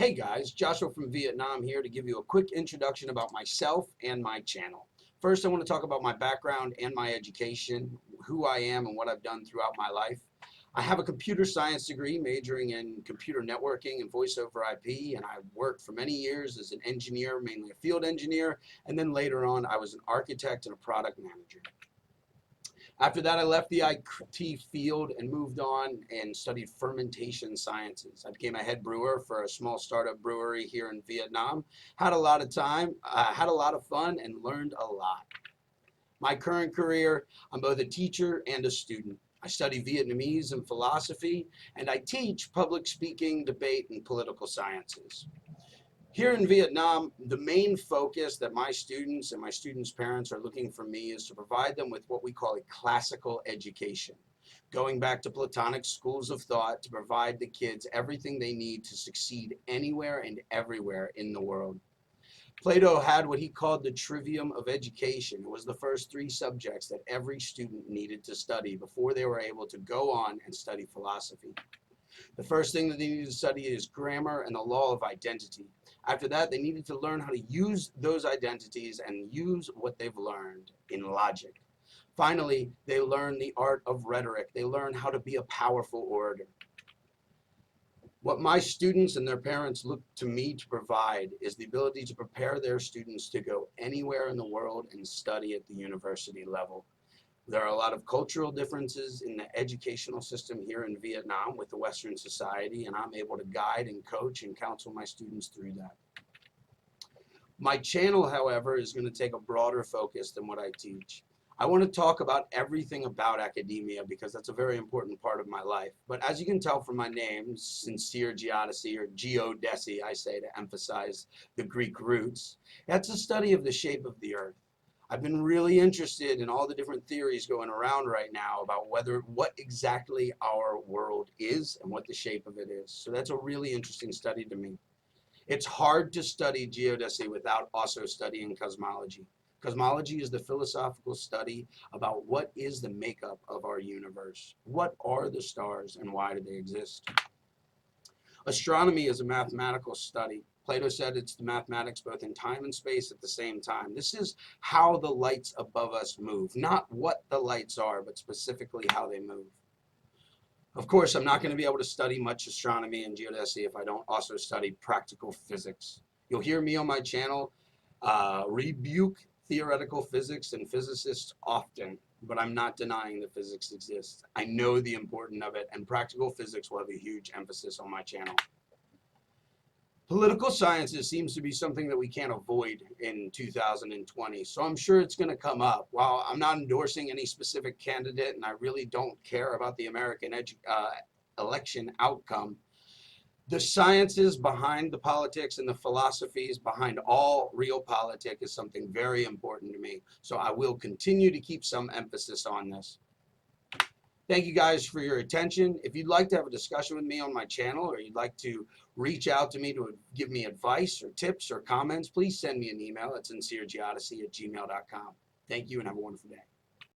Hey guys, Joshua from Vietnam here to give you a quick introduction about myself and my channel. First, I want to talk about my background and my education, who I am and what I've done throughout my life. I have a computer science degree majoring in computer networking and voice over IP, and I worked for many years as an engineer, mainly a field engineer, and then later on I was an architect and a product manager. After that, I left the IT field and moved on and studied fermentation sciences. I became a head brewer for a small startup brewery here in Vietnam. Had a lot of time, had a lot of fun, and learned a lot. My current career, I'm both a teacher and a student. I study Vietnamese and philosophy, and I teach public speaking, debate, and political sciences. Here in Vietnam, the main focus that my students and my students' parents are looking for me is to provide them with what we call a classical education, going back to Platonic schools of thought to provide the kids everything they need to succeed anywhere and everywhere in the world. Plato had what he called the trivium of education. It was the first 3 subjects that every student needed to study before they were able to go on and study philosophy. The first thing that they needed to study is grammar and the law of identity. After that, they needed to learn how to use those identities and use what they've learned in logic. Finally, they learn the art of rhetoric. They learn how to be a powerful orator. What my students and their parents look to me to provide is the ability to prepare their students to go anywhere in the world and study at the university level. There are a lot of cultural differences in the educational system here in Vietnam with the Western society, and I'm able to guide and coach and counsel my students through that. My channel, however, is going to take a broader focus than what I teach. I want to talk about everything about academia because that's a very important part of my life. But as you can tell from my name, Sincere Geodesy, or Geodesy, I say to emphasize the Greek roots, that's a study of the shape of the earth. I've been really interested in all the different theories going around right now about what exactly our world is and what the shape of it is. So that's a really interesting study to me. It's hard to study geodesy without also studying cosmology. Cosmology is the philosophical study about what is the makeup of our universe. What are the stars and why do they exist? Astronomy is a mathematical study. Plato said it's the mathematics both in time and space at the same time. This is how the lights above us move, not what the lights are, but specifically how they move. Of course, I'm not going to be able to study much astronomy and geodesy if I don't also study practical physics. You'll hear me on my channel rebuke theoretical physics and physicists often, but I'm not denying that physics exists. I know the importance of it, and practical physics will have a huge emphasis on my channel. Political sciences seems to be something that we can't avoid in 2020, so I'm sure it's going to come up. While I'm not endorsing any specific candidate and I really don't care about the American election outcome, the sciences behind the politics and the philosophies behind all real politics is something very important to me, so I will continue to keep some emphasis on this. Thank you guys for your attention. If you'd like to have a discussion with me on my channel, or you'd like to reach out to me to give me advice or tips or comments, please send me an email at sinceregeodesy@gmail.com. Thank you and have a wonderful day.